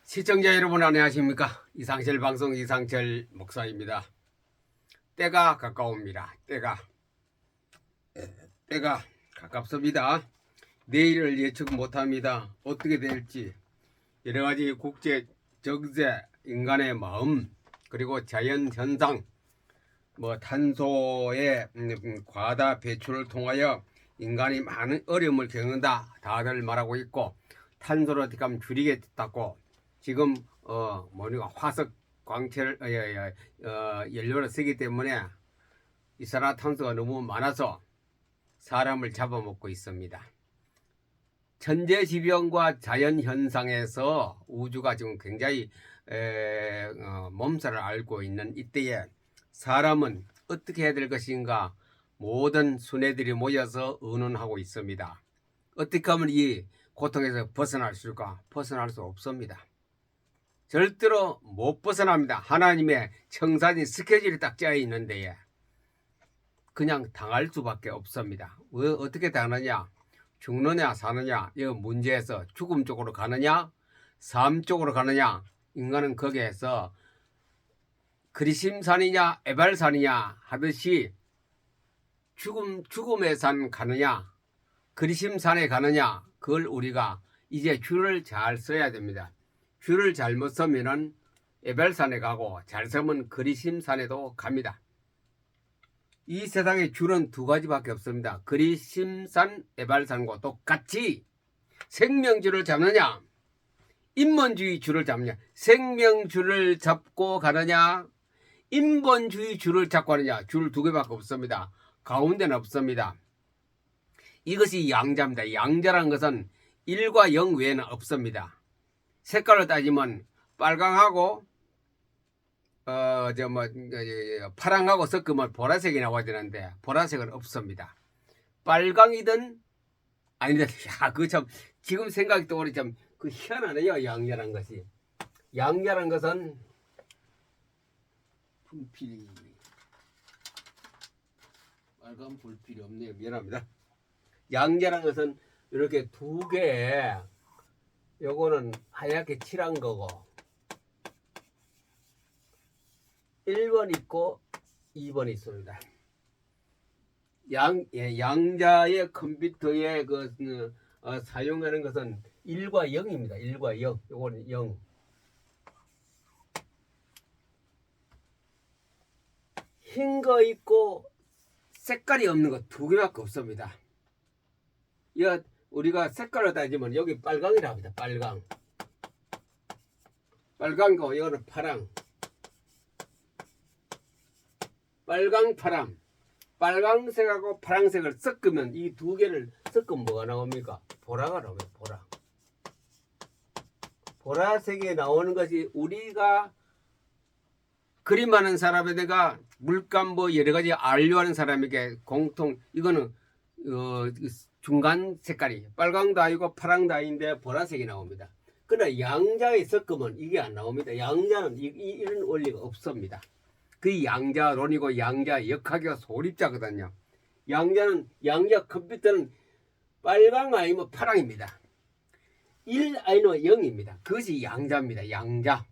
시청자 여러분 안녕하십니까? 이상철 방송 이상철 목사입니다. 때가 가까웁니다. 때가 가깝습니다. 내일을 예측 못합니다. 어떻게 될지 여러가지 국제 정세, 인간의 마음, 그리고 자연 현상, 탄소의 과다 배출을 통하여 인간이 많은 어려움을 겪는다 다들 말하고 있고, 탄소를 어떻게 하면 줄이겠다고 지금 화석 광철 연료를 쓰기 때문에 이산화탄소가 너무 많아서 사람을 잡아먹고 있습니다. 천재지변과 자연현상에서 우주가 지금 굉장히 몸살을 앓고 있는 이때에 사람은 어떻게 해야 될 것인가, 모든 순회들이 모여서 의논하고 있습니다. 어떻게 하면 이 고통에서 벗어날 수 있을까? 벗어날 수 없습니다. 절대로 못 벗어납니다. 하나님의 청산이 스케줄이 딱 짜여 있는데 그냥 당할 수밖에 없습니다. 왜 어떻게 당하느냐? 죽느냐 사느냐, 이 문제에서 죽음 쪽으로 가느냐 삶 쪽으로 가느냐, 인간은 거기에서 그리심산이냐 에발산이냐 하듯이 죽음의 산 가느냐 그리심산에 가느냐, 그걸 우리가 이제 줄을 잘 써야 됩니다. 줄을 잘못 서면은 에발산에 가고 잘 서면 그리심산에도 갑니다. 이 세상에 줄은 두 가지밖에 없습니다. 그리심산, 에발산과 똑같이 생명줄을 잡느냐, 인본주의 줄을 잡느냐, 생명줄을 잡고 가느냐, 인본주의 줄을 잡고 가느냐, 줄 두 개밖에 없습니다. 가운데는 없습니다. 이것이 양자입니다. 양자란 것은 1과 0 외에는 없습니다. 색깔로 따지면 빨강하고 파랑하고 섞으면 보라색이 나와야 되는데 보라색은 없습니다. 빨강이든 아니든, 그 참 지금 생각이 떠오르니 참 그 희한하네요. 양자란 것이. 양자란 것은 불필이 빨간 불필이 없네요. 미안합니다. 양자란 것은 이렇게 두 개에 요거는 하얗게 칠한 거고 1번 있고 2번 있습니다. 양자의 컴퓨터에 사용하는 것은 1과 0입니다. 1과 0. 요거는 0. 흰 거 있고 색깔이 없는 거 두 개밖에 없습니다. 우리가 색깔로 따지면 여기 빨강이라 합니다. 빨강고 이거는 파랑. 빨강 파랑. 빨강색하고 파랑색을 섞으면, 이 두 개를 섞으면 뭐가 나옵니까? 보라가 나옵니다. 보라색이 나오는 것이 우리가 그림하는 사람에다가 물감 여러 가지 알료하는 사람에게 공통, 이거는 중간 색깔이 빨강도 아니고 파랑도 아닌데 보라색이 나옵니다. 그러나 양자에 섞으면 이게 안 나옵니다. 양자는 이런 원리가 없습니다. 그 양자론이고 양자 역학이가 소립자거든요. 양자 컴퓨터는 빨강 아니면 파랑입니다. 1 아니면 0입니다. 그것이 양자입니다. 양자.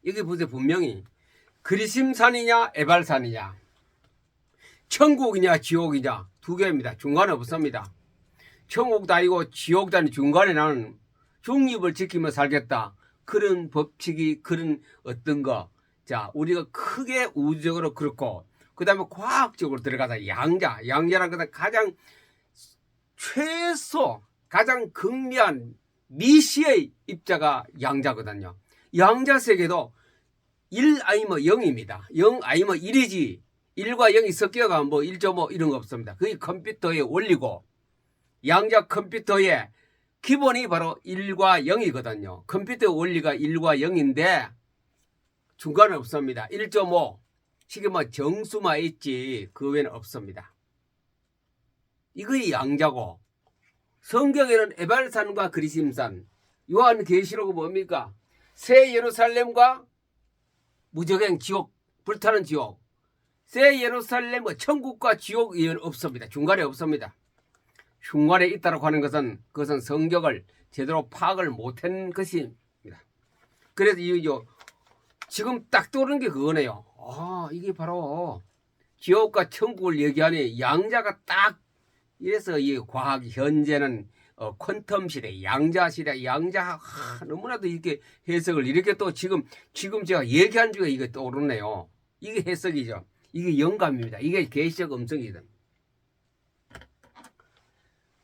여기 보세요. 분명히 그리심산이냐 에발산이냐, 천국이냐 지옥이냐 두 개입니다. 중간에 없습니다. 천국도 아니고 지옥도 아니고 중간에 나는 중립을 지키며 살겠다, 그런 법칙이, 그런 어떤 거. 자, 우리가 크게 우주적으로 그렇고, 그 다음에 과학적으로 들어가서 양자라는 것은 가장 최소, 가장 극미한 미시의 입자가 양자거든요. 양자 세계도 1 아니면 0입니다. 0 아니면 1이지. 1과 0이 섞여가 1.5 이런 거 없습니다. 그게 컴퓨터의 원리고, 양자 컴퓨터의 기본이 바로 1과 0이거든요. 컴퓨터의 원리가 1과 0인데 중간에 없습니다. 1.5 시계 정수만 있지 그 외에는 없습니다. 이거이 양자고, 성경에는 에발산과 그리심산, 요한계시록은 뭡니까? 새 예루살렘과 무적행 지옥, 불타는 지옥, 새 예루살렘 천국과 지옥이 없습니다. 중간에 없습니다. 중간에 있다고 하는 것은 그것은 성경을 제대로 파악을 못한 것입니다. 그래서 지금 딱 떠오르는 게 그거네요. 아, 이게 바로 지옥과 천국을 얘기하니 양자가 딱 이래서 이 과학 현재는 퀀텀 시대, 양자 시대, 양자 너무나도 이렇게 해석을 이렇게 또 지금 제가 얘기한 중에 이게 떠오르네요. 이게 해석이죠. 이게 영감입니다. 이게 계시적 음성이다.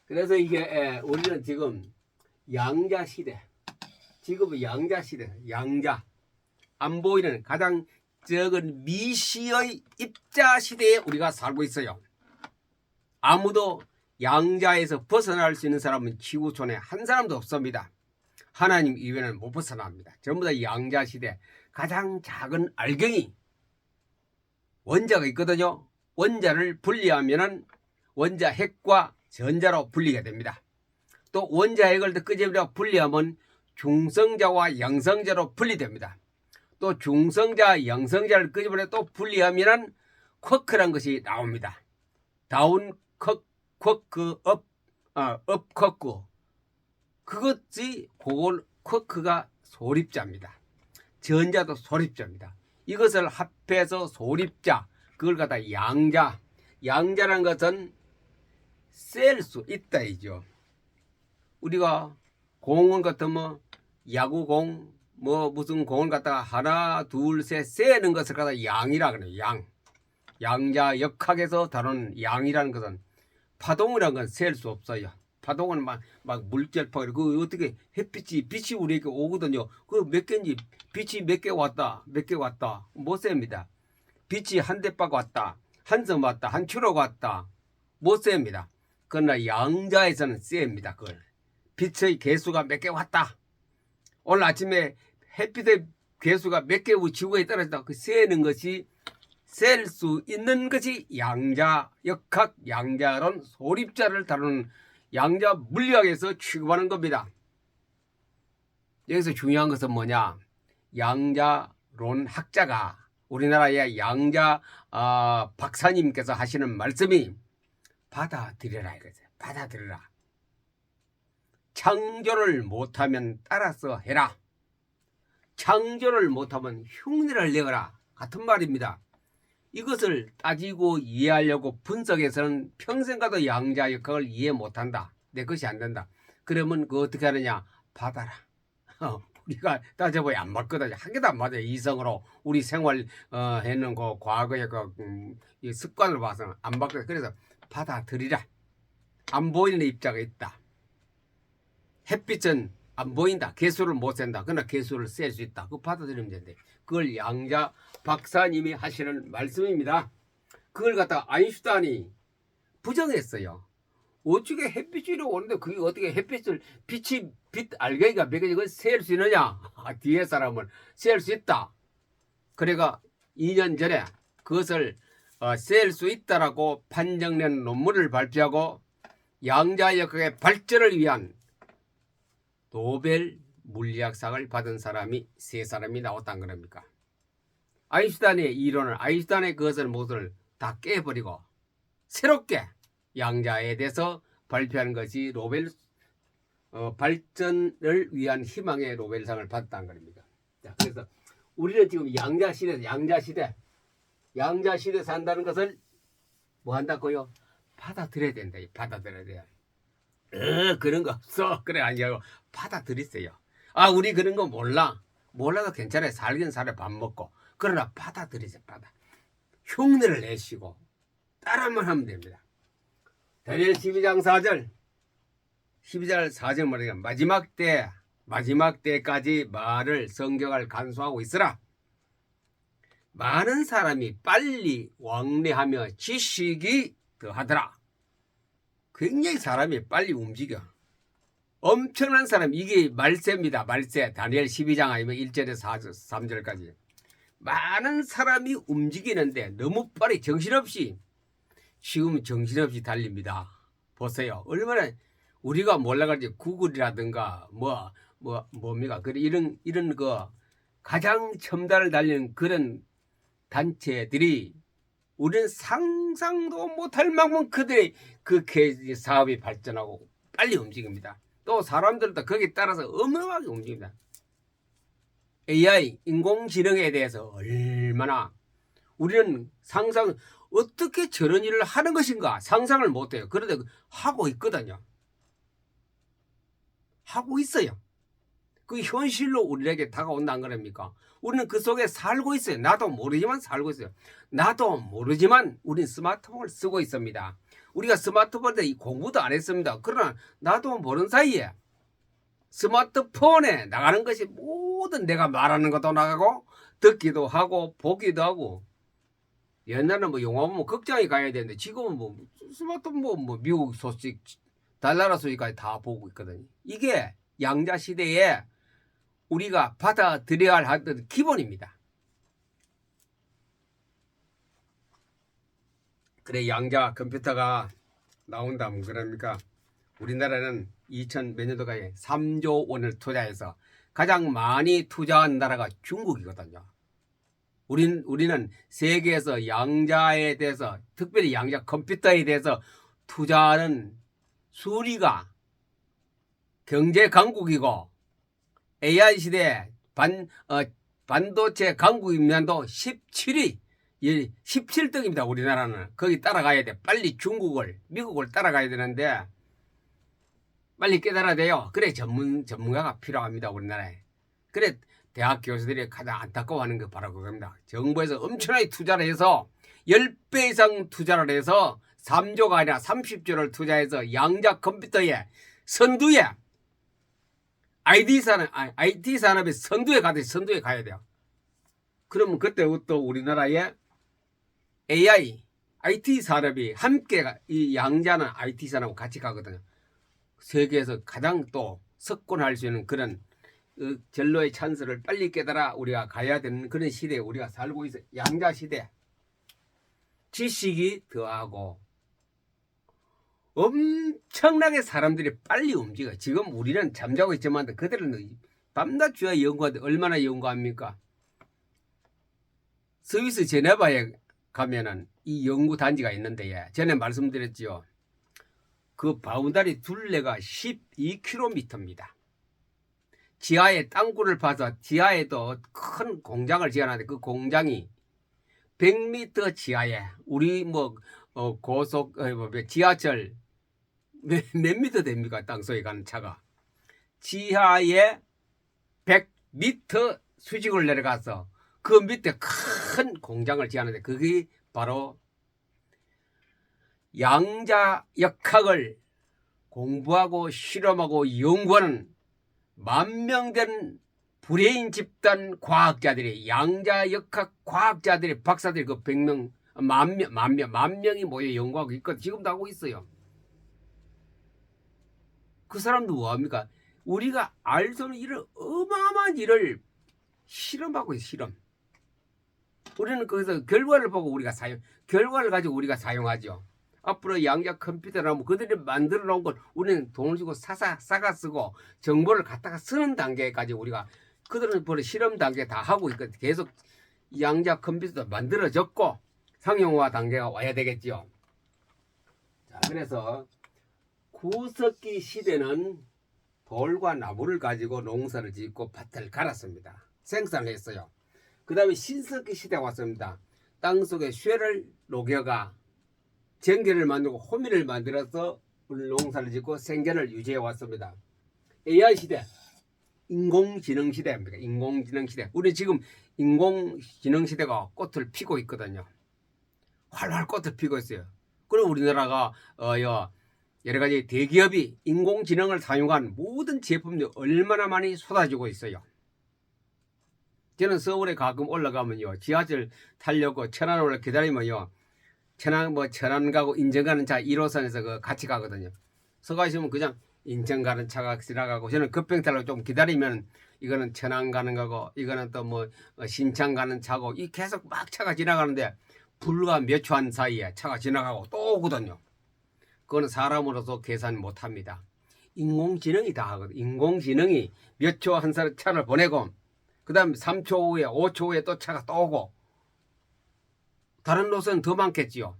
그래서 이게 우리는 지금 양자 시대, 지금은 양자 시대, 양자 안 보이는 가장 적은 미시의 입자 시대에 우리가 살고 있어요. 아무도 양자에서 벗어날 수 있는 사람은 지구촌에 한 사람도 없습니다. 하나님 이외에는 못 벗어납니다. 전부 다 양자 시대. 가장 작은 알갱이 원자가 있거든요. 원자를 분리하면은 원자 핵과 전자로 분리가 됩니다. 또 원자 핵을 더 끄집어 분리하면 중성자와 양성자로 분리됩니다. 또 중성자, 양성자를 끄집어내 또 분리하면은 쿼크란 것이 나옵니다. 다운 쿼크, 업 쿼크. 그것이 그걸 쿼크가 소립자입니다. 전자도 소립자입니다. 이것을 합해서 소립자, 그걸 갖다 양자. 양자라는 것은 셀 수 있다 이죠. 우리가 공원 같으면 야구공 무슨 공을 갖다가 하나 둘 셋 세는 것을 갖다 양이라 그래요. 양자 역학에서 다루는 양이라는 것은 파동이라는 건 셀 수 없어요. 파동은 막 물결파 그 어떻게 빛이 우리에게 오거든요. 그 몇 개인지 빛이 몇 개 왔다 못 셉니다. 빛이 한 대박 왔다 한 점 왔다 한 추락 왔다 못 셉니다. 그러나 양자에서는 셉니다. 그걸 빛의 개수가 몇 개 왔다. 오늘 아침에 햇빛의 개수가 몇 개 지구에 떨어졌다. 그 세는 것이 셀 수 있는 것이 양자 역학, 양자론, 소립자를 다루는 양자 물리학에서 취급하는 겁니다. 여기서 중요한 것은 뭐냐? 양자론 학자가 우리나라의 양자 박사님께서 하시는 말씀이 받아들여라 이거죠. 받아들여라. 창조를 못하면 따라서 해라. 창조를 못하면 흉내를 내거라. 같은 말입니다. 이것을 따지고 이해하려고 분석해서는 평생 가도 양자 역학을 이해 못한다. 내 것이 안 된다. 그러면 그 어떻게 하느냐? 받아라. 우리가 따져보야 안 맞거든요. 한 개도 안 맞아요. 이성으로 우리 생활 했는 그 과거의 이 습관을 봐서는 안 맞거든요. 그래서 받아들이라. 안 보이는 입자가 있다. 햇빛은 안 보인다. 개수를 못 센다. 그러나 개수를 셀 수 있다. 그거 받아들이면 된대. 그걸 양자 박사님이 하시는 말씀입니다. 그걸 갖다가 아인슈타인이 부정했어요. 어떻게 햇빛이 오는데 그게 어떻게 빛 알갱이가 몇 개지 그걸 셀 수 있느냐? 뒤에 사람을 셀 수 있다. 그래가 2년 전에 그것을 셀 수 있다라고 판정된 논문을 발표하고 양자 역학의 발전을 위한 노벨 물리학상을 받은 사람이 3사람이 나왔다는 겁니까? 아인슈타인의 이론을 아인슈타인의 그것을 모두를 다 깨버리고 새롭게 양자에 대해서 발표하는 것이 노벨 발전을 위한 희망의 노벨상을 받았다는 겁니다. 자, 그래서 우리는 지금 양자 시대 산다는 것을 뭐 한다고요? 받아들여야 된다. 받아들여야 돼요. 그런 거 없어. 그래 아니요. 받아들이세요. 우리 그런 거 몰라도 괜찮아요. 살긴 살아 밥 먹고. 그러나 받아들이세요. 흉내를 내시고 따라만 하면 됩니다. 다니엘 12장 4절 4절 말이야. 마지막 때까지 말을 성경을 간수하고 있으라. 많은 사람이 빨리 왕래하며 지식이 더하더라. 굉장히 사람이 빨리 움직여. 엄청난 사람, 이게 말세입니다. 말세. 다니엘 12장 아니면 1절에서 3절까지. 많은 사람이 움직이는데 너무 빨리 정신없이 지금 정신없이 달립니다. 보세요. 얼마나 우리가 몰라가지고 구글이라든가 뭡니까? 그래 이런 거 가장 첨단을 달리는 그런 단체들이 우리는 상상도 못할 만큼 그들의 그 사업이 발전하고 빨리 움직입니다. 또 사람들도 거기에 따라서 어마어마하게 움직입니다. AI, 인공지능에 대해서 얼마나 우리는 상상, 어떻게 저런 일을 하는 것인가 상상을 못해요. 그런데 하고 있거든요. 하고 있어요. 그 현실로 우리에게 다가온다는 거랍니까? 우리는 그 속에 살고 있어요. 나도 모르지만 살고 있어요. 나도 모르지만 우린 스마트폰을 쓰고 있습니다. 우리가 스마트폰에 공부도 안 했습니다. 그러나 나도 모르는 사이에 스마트폰에 나가는 것이 모든 내가 말하는 것도 나가고 듣기도 하고 보기도 하고. 옛날에는 뭐 영화 보면 극장에 가야 되는데 지금은 뭐 스마트폰 뭐 미국 소식, 달나라 소식까지 다 보고 있거든요. 이게 양자 시대에 우리가 받아들여야 할 기본입니다. 그래 양자 컴퓨터가 나온다면 그럽니까? 우리나라는 2000 몇 년도까지 3조 원을 투자해서 가장 많이 투자한 나라가 중국이거든요. 우리는 세계에서 양자에 대해서 특별히 양자 컴퓨터에 대해서 투자하는 순위가 경제 강국이고 AI 시대 반도체 강국이면도 17위 17등입니다. 우리나라는 거기 따라가야 돼. 빨리 중국을 미국을 따라가야 되는데 빨리 깨달아야 돼요. 그래 전문가가 필요합니다. 우리나라에. 그래 대학 교수들이 가장 안타까워하는 게 바로 그겁니다. 정부에서 엄청나게 투자를 해서 10배 이상 투자를 해서 3조가 아니라 30조를 투자해서 양자 컴퓨터에 선두에 IT 산업의 선두에 가야 돼요. 그러면 그때부터 우리나라의 AI, IT 산업이 함께 이 양자는 IT 산업과 같이 가거든요. 세계에서 가장 또 석권할 수 있는 그런 전로의 찬스를 빨리 깨달아 우리가 가야 되는 그런 시대에 우리가 살고 있어요. 양자 시대. 지식이 더하고 엄청나게 사람들이 빨리 움직여요. 지금 우리는 잠자고 있지만 그들은 밤낮 주야 연구하는데 얼마나 연구합니까? 스위스 제네바에 가면은 이 연구단지가 있는데 전에 말씀드렸죠. 그 바운다리 둘레가 12km입니다. 지하에 땅굴을 파서 지하에도 큰 공장을 지어놨는데 그 공장이 100m 지하에 우리 뭐 고속 지하철 몇 미터 됩니까? 땅속에 가는 차가 지하에 100m 수직을 내려가서 그 밑에 큰 공장을 지었는데 그게 바로 양자 역학을 공부하고 실험하고 연구하는 만명된 브레인 집단 과학자들이 양자 역학 과학자들이 박사들이 그 100명 만 명이 모여 연구하고 있거든. 지금도 하고 있어요. 그 사람도 뭐합니까? 우리가 알 수 없는 일을 어마어마한 일을 실험하고 있어요. 실험. 우리는 거기서 결과를 보고 결과를 가지고 우리가 사용하죠. 앞으로 양자 컴퓨터라면 그들이 만들어 놓은 걸 우리는 돈을 주고 싸가 쓰고 정보를 갖다가 쓰는 단계까지 우리가 그들은 벌써 실험 단계 다 하고 있거든. 계속 양자 컴퓨터도 만들어졌고 상용화 단계가 와야 되겠죠. 자, 그래서 구석기 시대는 돌과 나무를 가지고 농사를 짓고 밭을 갈았습니다. 생산을 했어요. 그 다음에 신석기 시대가 왔습니다. 땅속에 쇠를 녹여가 전기를 만들고 호미를 만들어서 농사를 짓고 생계를 유지해 왔습니다. AI 시대, 인공지능 시대입니다. 인공지능 시대. 우리 지금 인공지능 시대가 꽃을 피고 있거든요. 활활 꽃을 피고 있어요. 그리고 우리나라가 여러 가지 대기업이 인공지능을 사용한 모든 제품들이 얼마나 많이 쏟아지고 있어요. 저는 서울에 가끔 올라가면요, 지하철 타려고 천안 올라 기다리면요, 천안 가고 인천 가는 차 1호선에서 같이 가거든요. 서가 있으면 그냥 인천 가는 차가 지나가고, 저는 급행 타려고 좀 기다리면 이거는 천안 가는 거고, 이거는 또 뭐 신창 가는 차고, 이 계속 막 차가 지나가는데 불과 몇 초 한 사이에 차가 지나가고 또 오거든요. 그거는 사람으로서 계산 못 합니다. 인공지능이 다 하거든요. 인공지능이 몇 초 한 차를 보내고, 그 다음 3초 후에 5초 후에 또 차가 또 오고, 다른 노선은 더 많겠지요.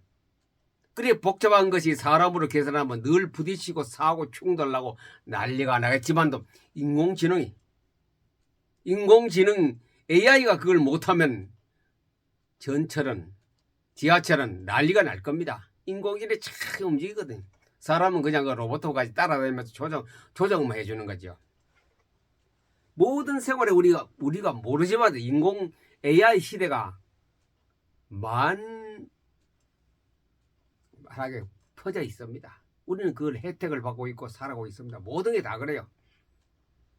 그래 복잡한 것이 사람으로 계산하면 늘 부딪히고 사고 충돌하고 난리가 나겠지만도 인공지능이 인공지능 AI가 그걸 못하면 전철은 지하철은 난리가 날 겁니다. 인공지능이 잘 움직이거든. 사람은 그냥 그 로봇까지 따라다니면서 조정만 해주는 거죠. 모든 생활에 우리가 모르지만 인공 AI 시대가 만하게 퍼져 있습니다. 우리는 그걸 혜택을 받고 있고 살아가고 있습니다. 모든 게 다 그래요.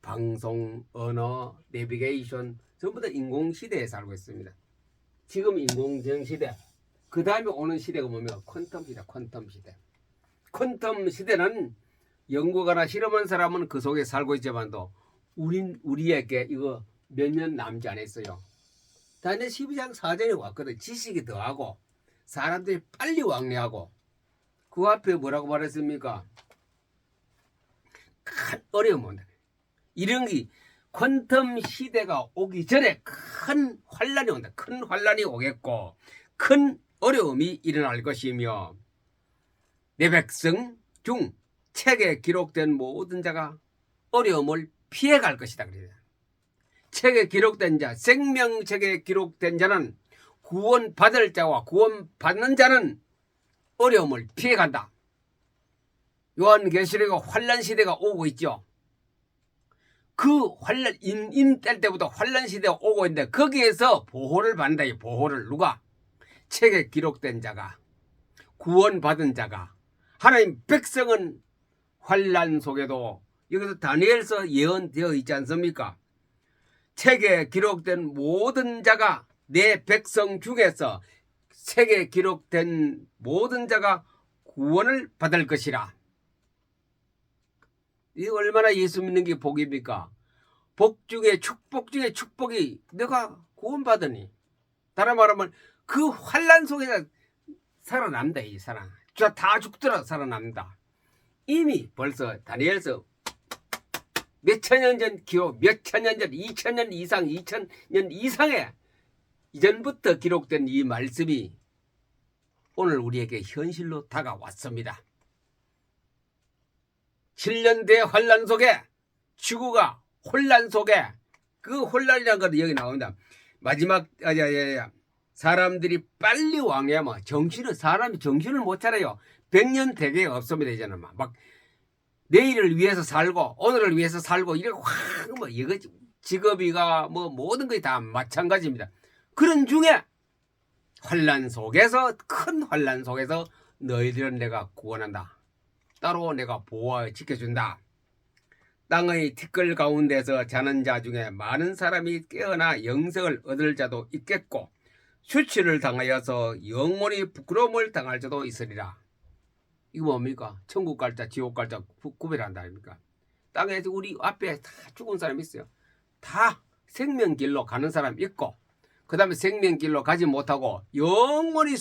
방송, 언어, 내비게이션 전부 다 인공 시대에 살고 있습니다. 지금 인공지능 시대, 그 다음에 오는 시대가 뭐냐면 퀀텀 시대, 퀀텀 시대. 퀀텀 시대는 연구가나 실험한 사람은 그 속에 살고 있지만도 우리에게 이거 몇 년 남지 않았어요. 다니엘 12장 4절에 왔거든. 지식이 더하고 사람들이 빨리 왕래하고 그 앞에 뭐라고 말했습니까? 큰 어려움 온다. 이런 게 퀀텀 시대가 오기 전에 큰 환란이 온다. 큰 환란이 오겠고 큰 어려움이 일어날 것이며 내 백성 중 책에 기록된 모든 자가 어려움을 피해갈 것이다. 그래요. 책에 기록된 자, 생명책에 기록된 자는 구원받을 자와 구원받는 자는 어려움을 피해간다. 요한계시록에 환란 시대가 오고 있죠. 그 환란 인뗄 때부터 환란 시대가 오고 있는데 거기에서 보호를 받는다. 이 보호를 누가? 책에 기록된 자가, 구원받은 자가. 하나님 백성은 환란 속에도 여기서 다니엘서 예언되어 있지 않습니까? 책에 기록된 모든 자가 내 백성 중에서 책에 기록된 모든 자가 구원을 받을 것이라. 이 얼마나 예수 믿는 게 복입니까? 복 중에 축복이 내가 구원받으니. 다른 말하면 그 환란 속에서 살아남다. 이 사람 다 죽더라도 살아남는다. 이미 벌써 다니엘서 몇천 년 전 기록, 몇천 년 전, 2000년 이상, 2000년 이상의 이전부터 기록된 이 말씀이 오늘 우리에게 현실로 다가왔습니다. 7년 대환란 속에 지구가 혼란 속에 그 혼란이라는 것도 여기 나옵니다. 마지막 사람들이 빨리 왕래하면 사람이 정신을 못 차려요. 100년 대계가 없습니다. 이제는 막 내일을 위해서 살고 오늘을 위해서 살고 이렇게 확 이거 직업이가 모든 것이 다 마찬가지입니다. 그런 중에 환란 속에서 큰 환란 속에서 너희들은 내가 구원한다. 따로 내가 보호하여 지켜준다. 땅의 티끌 가운데서 자는 자 중에 많은 사람이 깨어나 영생을 얻을 자도 있겠고 수치를 당하여서 영원히 부끄러움을 당할 자도 있으리라. 이거 뭡니까? 천국 갈 자, 지옥 갈 자 구별한다 아닙니까? 땅에서 우리 앞에 다 죽은 사람이 있어요. 다 생명길로 가는 사람 있고 그 다음에 생명길로 가지 못하고 영원히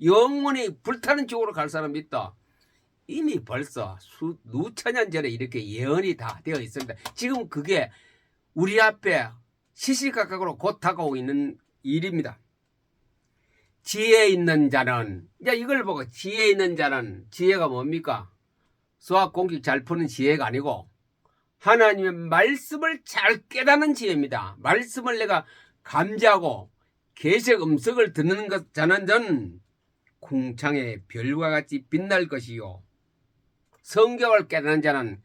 영원히 불타는 지옥으로 갈 사람이 있다. 이미 벌써 수천년 전에 이렇게 예언이 다 되어 있습니다. 지금 그게 우리 앞에 시시각각으로 곧 다가오고 있는 일입니다. 지혜 있는 자는, 이제 이걸 보고 지혜 있는 자는, 지혜가 뭡니까? 수학 공식 잘 푸는 지혜가 아니고 하나님의 말씀을 잘 깨닫는 지혜입니다. 말씀을 내가 감지하고 계시의 음성을 듣는 자는 전 궁창의 별과 같이 빛날 것이요. 성경을 깨닫는 자는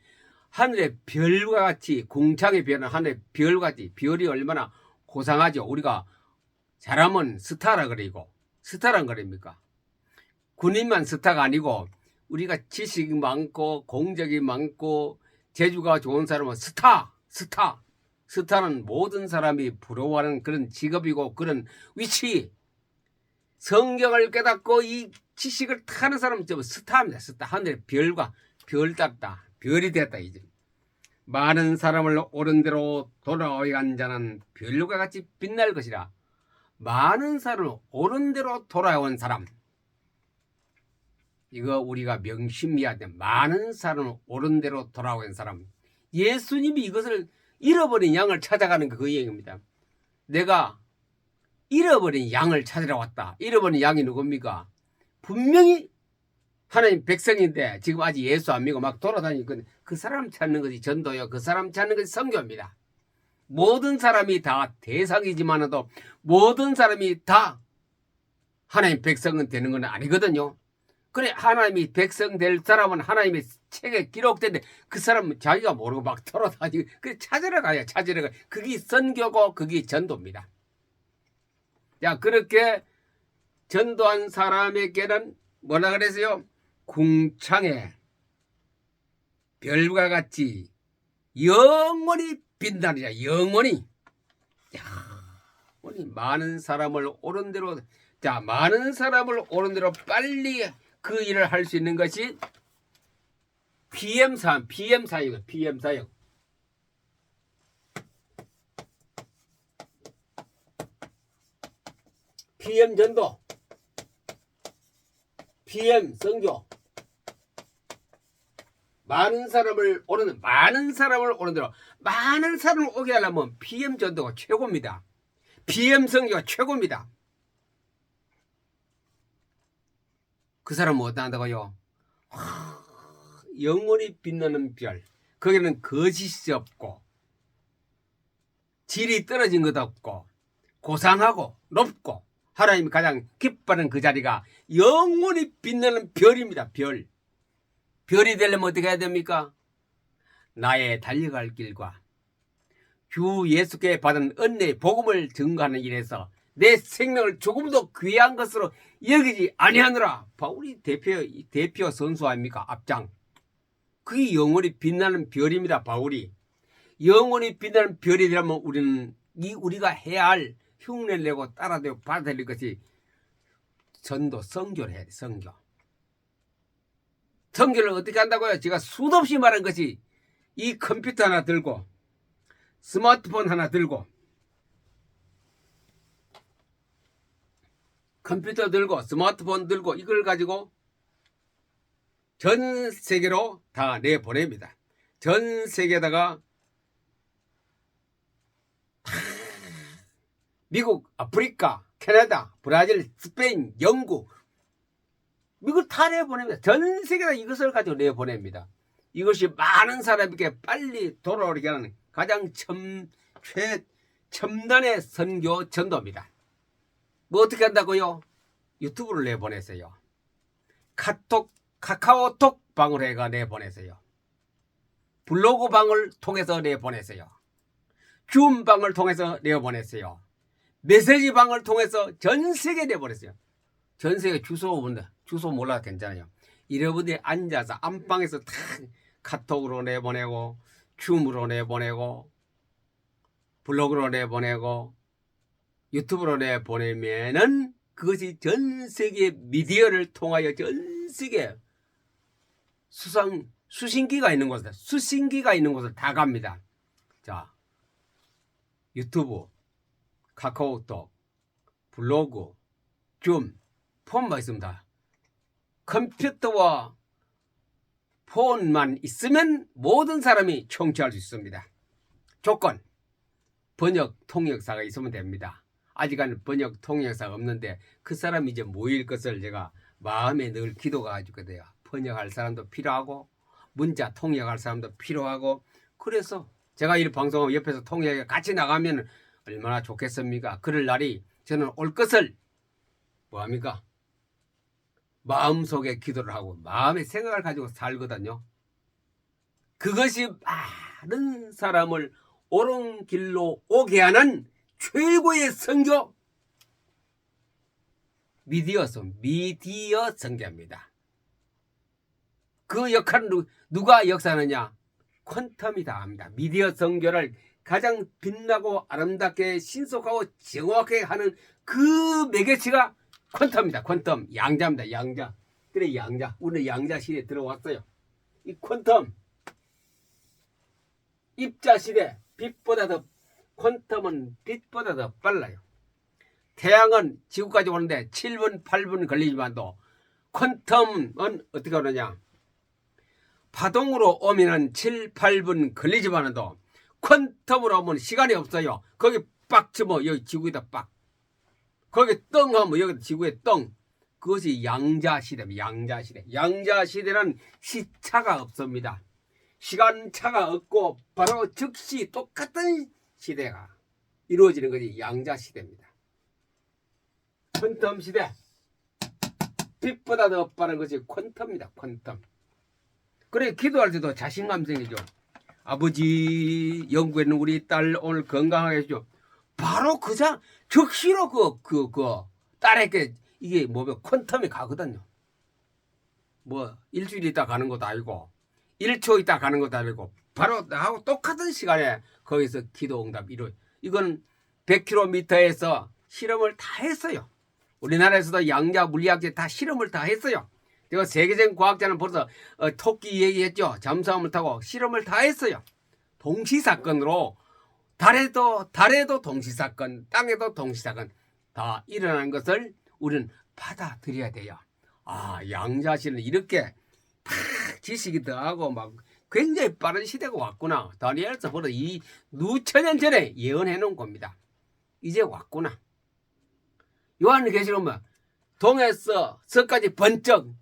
하늘의 별과 같이, 궁창의 별은 하늘의 별같이, 별이 얼마나 고상하죠. 우리가 잘하면 스타라 그러고, 스타란 거랍니까? 군인만 스타가 아니고 우리가 지식이 많고 공적이 많고 재주가 좋은 사람은 스타는 모든 사람이 부러워하는 그런 직업이고 그런 위치. 성경을 깨닫고 이 지식을 타는 사람은 스타입니다. 스타. 하늘의 별과 별 땄다. 별이 됐다. 이제 많은 사람을 옳은 대로 돌아오게 자는 별과 같이 빛날 것이라. 많은 사람을 옳은 대로 돌아온 사람. 이거 우리가 명심해야 돼. 많은 사람을 옳은 대로 돌아온 사람. 예수님이 이것을 잃어버린 양을 찾아가는 그 얘기입니다. 내가 잃어버린 양을 찾으러 왔다. 잃어버린 양이 누굽니까? 분명히 하나님 백성인데 지금 아직 예수 안 믿고 막 돌아다니고 그 사람 찾는 것이 전도요. 그 사람 찾는 것이 선교입니다. 모든 사람이 다 대상이지만도 모든 사람이 다 하나님 백성은 되는 건 아니거든요. 그래 하나님이 백성 될 사람은 하나님의 책에 기록된데 그 사람은 자기가 모르고 막 돌아다니고 그 찾으러 가야 찾으러 가. 그게 선교고 그게 전도입니다. 자 그렇게 전도한 사람에게는 뭐라 그랬어요? 궁창에 별과 같이 영원히 빛나리라. 영원히. 야, 많은 사람을 옳은 대로 자 많은 사람을 옳은 대로 빨리 그 일을 할 수 있는 것이 PM 사역. PM 사역. PM 전도. PM 선교. 많은 사람을 오는 대로 많은 사람을 오게 하려면 PM 전도가 최고입니다. PM 선교가 최고입니다. 그 사람은 어떻게 한다고요? 영원히 빛나는 별. 거기는 거짓이 없고 질이 떨어진 것 없고 고상하고 높고 하나님이 가장 기뻐하는 그 자리가 영원히 빛나는 별입니다. 별. 별이 되려면 어떻게 해야 됩니까? 나의 달려갈 길과 주 예수께 받은 은혜의 복음을 증거하는 일에서 내 생명을 조금도 귀한 것으로 여기지 아니하느라. 바울이 대표 선수 아닙니까? 앞장. 그게 영원히 빛나는 별입니다. 바울이. 영원히 빛나는 별이 되려면 우리가 해야 할 흉내를 내고 따라되고 받아들일 것이 전도, 선교를 해야 돼. 선교. 선교를 어떻게 한다고요? 제가 수도 없이 말한 것이 이 컴퓨터 하나 들고 스마트폰 하나 들고 컴퓨터 들고 스마트폰 들고 이걸 가지고 전 세계로 다 내보냅니다. 전 세계에다가 미국, 아프리카, 캐나다, 브라질, 스페인, 영국 이걸 다 내보냅니다. 전 세계에다 이것을 가지고 내보냅니다. 이것이 많은 사람에게 빨리 돌아오게 하는 가장 첨단의 선교 전도입니다. 뭐 어떻게 한다고요? 유튜브를 내보내세요. 카카오톡 방을 해가 내보내세요. 블로그 방을 통해서 내보내세요. 줌 방을 통해서 내보내세요. 메시지 방을 통해서 전 세계에 내보내세요. 전 세계 주소 몰라도 괜찮아요. 여러분들이 앉아서 안방에서 다 카톡으로 내보내고 줌으로 내보내고 블로그로 내보내고 유튜브로 내보내면은 그것이 전 세계 미디어를 통하여 전 세계 수신기가 있는 곳을 다 갑니다. 자, 유튜브, 카카오톡, 블로그, 줌, 폰만 있습니다. 컴퓨터와 폰만 있으면 모든 사람이 청취할 수 있습니다. 조건, 번역 통역사가 있으면 됩니다. 아직은 번역 통역사가 없는데 그 사람이 이제 모일 것을 제가 마음에 늘 기도가 가지고 돼요. 번역할 사람도 필요하고 문자 통역할 사람도 필요하고 그래서 제가 이 방송을 옆에서 통역에 같이 나가면 얼마나 좋겠습니까? 그럴 날이 저는 올 것을 뭐합니까? 마음속에 기도를 하고 마음의 생각을 가지고 살거든요. 그것이 많은 사람을 옳은 길로 오게 하는 최고의 선교 미디어 선교입니다. 그 역할은 누가 역사하느냐? 퀀텀이 다 합니다. 미디어 선교를 가장 빛나고 아름답게 신속하고 정확하게 하는 그 매개체가 퀀텀입니다. 퀀텀 양자입니다. 양자. 그래 양자. 우리 양자 시대에 들어왔어요. 이 퀀텀 입자 시대 คว텀은 빛보다 더 빨라요. 태양은 지구까지 오는데 7분 8분 걸리지만도 퀀텀은 어떻게 오느냐? 파동으로 오면은 7, 8분 걸리지만도 퀀텀으로 오면 시간이 없어요. 거기 빡 치면 여기 지구에다 빡. 거기 떵 하면 여기 지구에 떵. 그것이 양자시대입니다. 양자시대. 양자시대는 시차가 없습니다. 시간차가 없고 바로 즉시 똑같은 시대가 이루어지는 것이 양자 시대입니다. 퀀텀 시대. 빛보다 더 빠른 것이 퀀텀입니다. 퀀텀. 그래 기도할 때도 자신감 생기죠. 아버지 영국에 있는 우리 딸 오늘 건강하게 해줘. 바로 그냥 적시로 그 딸에게 이게 뭐면 퀀텀이 가거든요. 뭐 일주일 있다 가는 것도 아니고 1초 있다 가는 것도 아니고 바로 나하고 똑같은 시간에 거기서 기도 응답 이루. 이건 100km에서 실험을 다 했어요. 우리나라에서도 양자 물리학계 다 실험을 다 했어요. 제가 세계적인 과학자는 벌써 토끼 얘기했죠. 잠수함을 타고 실험을 다 했어요. 동시사건으로 달에도 동시사건, 땅에도 동시사건 다 일어나는 것을 우리는 받아들여야 돼요. 아, 양자실은 이렇게 팍 지식이 더하고 막 굉장히 빠른 시대가 왔구나. 다니엘서 벌써 이 누천년 전에 예언해 놓은 겁니다. 이제 왔구나. 요한계시록 보면 동에서 서까지 번쩍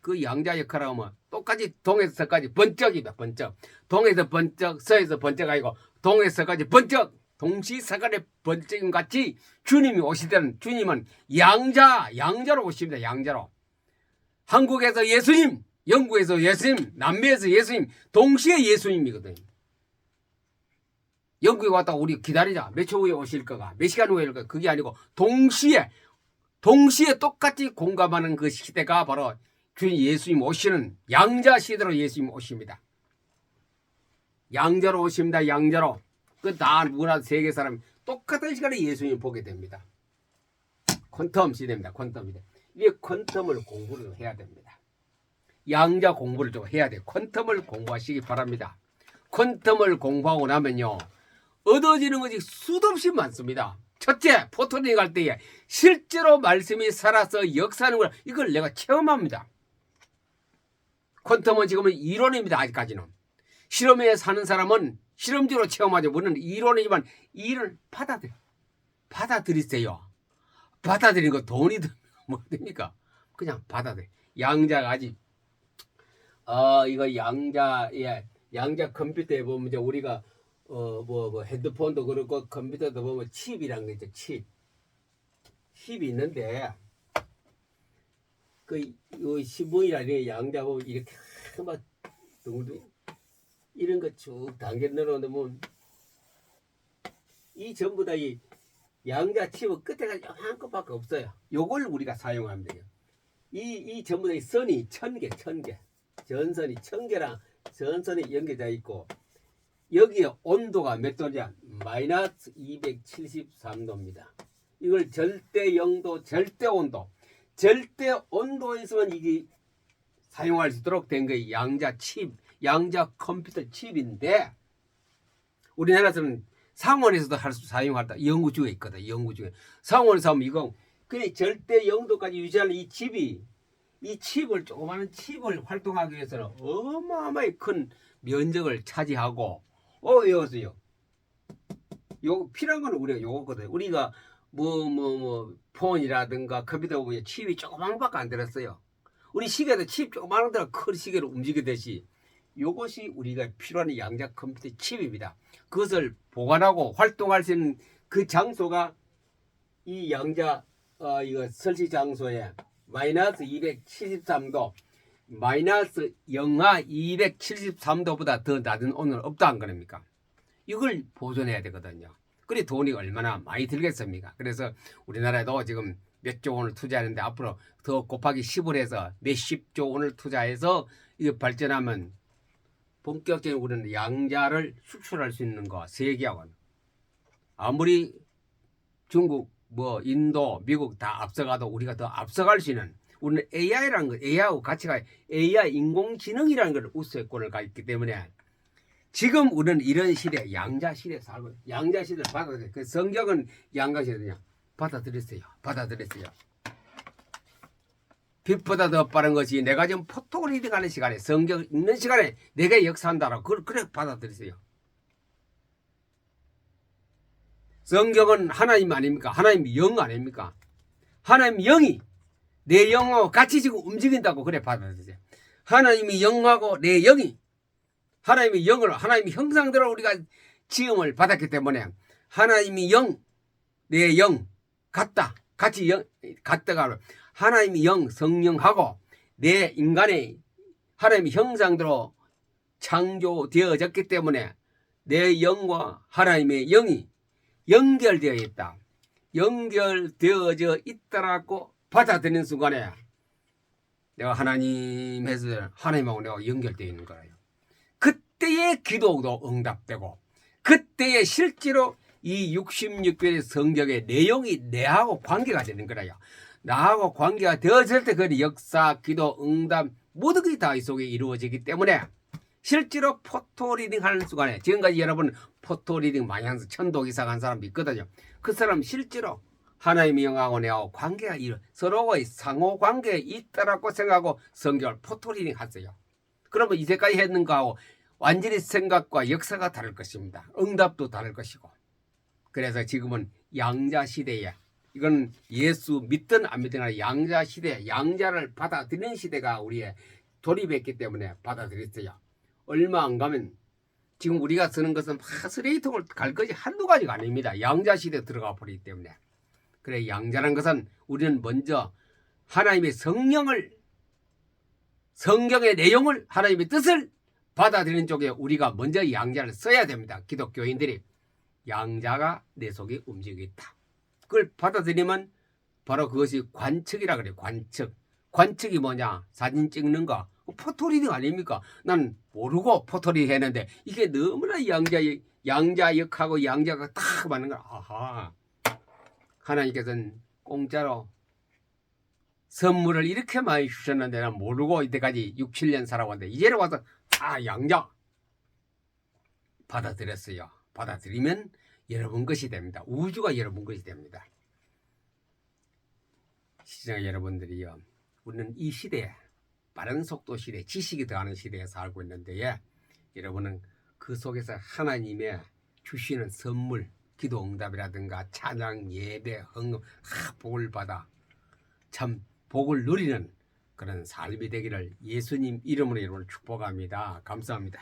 그 양자 역할을 하면 똑같이 동에서 서까지 번쩍이다. 번쩍. 동에서 번쩍, 서에서 번쩍 아니고 동에서 서까지 번쩍. 동시사간의 번쩍임 같이 주님이 오실 때는 주님은 양자로 오십니다. 양자로. 한국에서 예수님, 영국에서 예수님, 남미에서 예수님, 동시에 예수님이거든요. 영국에 왔다가 우리 기다리자. 몇 초 후에 오실 거가, 몇 시간 후에 올 거가. 그게 아니고 동시에 똑같이 공감하는 그 시대가 바로 주님 예수님 오시는 양자 시대로 예수님 오십니다. 양자로 오십니다. 양자로. 그 다 누구나 세계 사람 똑같은 시간에 예수님 보게 됩니다. 퀀텀 시대입니다. 퀀텀 시대. 이게 퀀텀을 공부를 해야 됩니다. 양자 공부를 좀 해야 돼요. 퀀텀을 공부하시기 바랍니다. 퀀텀을 공부하고 나면요. 얻어지는 것이 수도 없이 많습니다. 첫째, 포토닝 할 때에 실제로 말씀이 살아서 역사하는구나. 이걸 내가 체험합니다. 퀀텀은 지금은 이론입니다. 아직까지는. 실험에 사는 사람은 실험적으로 체험하죠. 우리는 이론이지만 이를 받아들이세요. 받아들이는 거 돈이 들면 뭐 됩니까? 그냥 받아들여. 양자가 아직 이거 양자 컴퓨터에 보면 이제 우리가 뭐 핸드폰도 그렇고 컴퓨터도 보면 칩이라는 게 있죠. 칩이 있는데 그 신문이라는 양자 보면 이렇게 막 둥둥 이런 거 쭉 당겨 넣어놓으면 이 전부 다 이 양자 칩은 끝에가 요한 것밖에 없어요. 요걸 우리가 사용하면 돼요. 이 전부 다 이 선이 1000개 전선이 1000개랑 전선이 연결되어 있고 여기에 온도가 몇 도냐? 마이너스 273도입니다. 이걸 절대 영도, 절대 온도에서만 이게 사용할 수 있도록 된 거예요. 양자 칩, 양자 컴퓨터 칩인데 우리나라에서는 상온에서도 사용한다. 연구 중에 있거든. 연구 중에. 상온에서 하면 이거 그래 절대 영도까지 유지하는 이 칩을 조그마한 칩을 활동하기 위해서는 어마어마하게 큰 면적을 차지하고 여기서요. 요 필요한 건 우리가 요거거든. 우리가 뭐 폰이라든가 컴퓨터 보면 칩이 조그만밖에 안 들었어요. 우리 시계도 칩 조그만 데가 큰 시계로 움직이듯이 요것이 우리가 필요한 양자 컴퓨터 칩입니다. 그것을 보관하고 활동할 수 있는 그 장소가 이 양자 이거 설치 장소에 마이너스 273도 마이너스 영하 273도보다 더 낮은 온도는 없다는 거니까 이걸 보존해야 되거든요. 그래 돈이 얼마나 많이 들겠습니까? 그래서 우리나라에도 지금 몇조 원을 투자하는데 앞으로 더 곱하기 10을 해서 몇십조 원을 투자해서 이게 발전하면 본격적인 우리는 양자를 수출할 수 있는 거 세계하고는 아무리 중국 뭐 인도 미국 다 앞서가도 우리가 더 앞서갈 수 있는 우리는 AI라는 거 AI하고 같이 가 AI 인공지능이라는 걸 우세권을 가있기 때문에 지금 우리는 이런 시대 양자 시대에 살고 양자 시대를 받아들여요. 그 성경은 양자 시대냐 받아들였어요. 빛보다 더 빠른 것이 내가 지금 포토를 리딩하는 시간에 성경 읽는 시간에 내가 역사한다라고 그걸 그래 받아들이세요. 성경은 하나님 아닙니까? 하나님 영 아닙니까? 하나님 영이 내 영하고 같이 지금 움직인다고 그래 받아들이세요. 하나님이 영하고 내 영이 하나님의 영을 하나님의 형상대로 우리가 지음을 받았기 때문에 하나님이 영, 내 영 같다. 같이 영 같다가 하나님이 영 성령하고 내 인간의 하나님의 형상대로 창조되어졌기 때문에 내 영과 하나님의 영이 연결되어 있다. 연결되어져 있다라고 받아들이는 순간에 내가 하나님하고 내가 연결되어 있는 거예요. 그때의 기도도 응답되고 그때의 실제로 이 66편의 성경의 내용이 내하고 관계가 되는 거예요. 나하고 관계가 되어질 때 그 역사, 기도, 응답 모든 게 다 이 속에 이루어지기 때문에 실제로 포토리딩 하는 순간에 지금까지 여러분 포토리딩 많이 하면서 천도 이상한 사람이 있거든요. 그 사람 실제로 하나님의 영하고 내하고 관계가 서로의 상호 관계에 있다라고 생각하고 성경을 포토리딩 하세요. 그러면 이제까지 했는 거하고 완전히 생각과 역사가 다를 것입니다. 응답도 다를 것이고. 그래서 지금은 양자 시대에 이건 예수 믿든 안 믿든 간에 양자 시대, 양자를 받아들이는 시대가 우리의 돌입했기 때문에 받아들였어요. 얼마 안 가면 지금 우리가 쓰는 것은 쓰레기통을 갈 것이 한두 가지가 아닙니다. 양자 시대에 들어가 버리기 때문에. 그래 양자라는 것은 우리는 먼저 하나님의 성령을 성경의 내용을 하나님의 뜻을 받아들이는 쪽에 우리가 먼저 양자를 써야 됩니다. 기독교인들이 양자가 내 속에 움직이고 있다. 그걸 받아들이면 바로 그것이 관측이라 그래요. 관측. 관측이 뭐냐? 사진 찍는 거. 포토리딩 아닙니까? 난 모르고 포토리딩 했는데 이게 너무나 양자역하고 양자가 딱 맞는 거야. 아하. 하나님께서는 공짜로 선물을 이렇게 많이 주셨는데 난 모르고 이때까지 6, 7년 살아왔는데 이제는 와서 양자 받아들였어요. 받아들이면 여러분 것이 됩니다. 우주가 여러분 것이 됩니다. 시청자 여러분들이요. 우리는 이 시대에 빠른 속도 시대, 지식이 더하는 시대에 살고 있는데 여러분은 그 속에서 하나님의 주시는 선물, 기도 응답이라든가 찬양, 예배, 헌금 복을 받아 참 복을 누리는 그런 삶이 되기를 예수님 이름으로 여러분을 축복합니다. 감사합니다.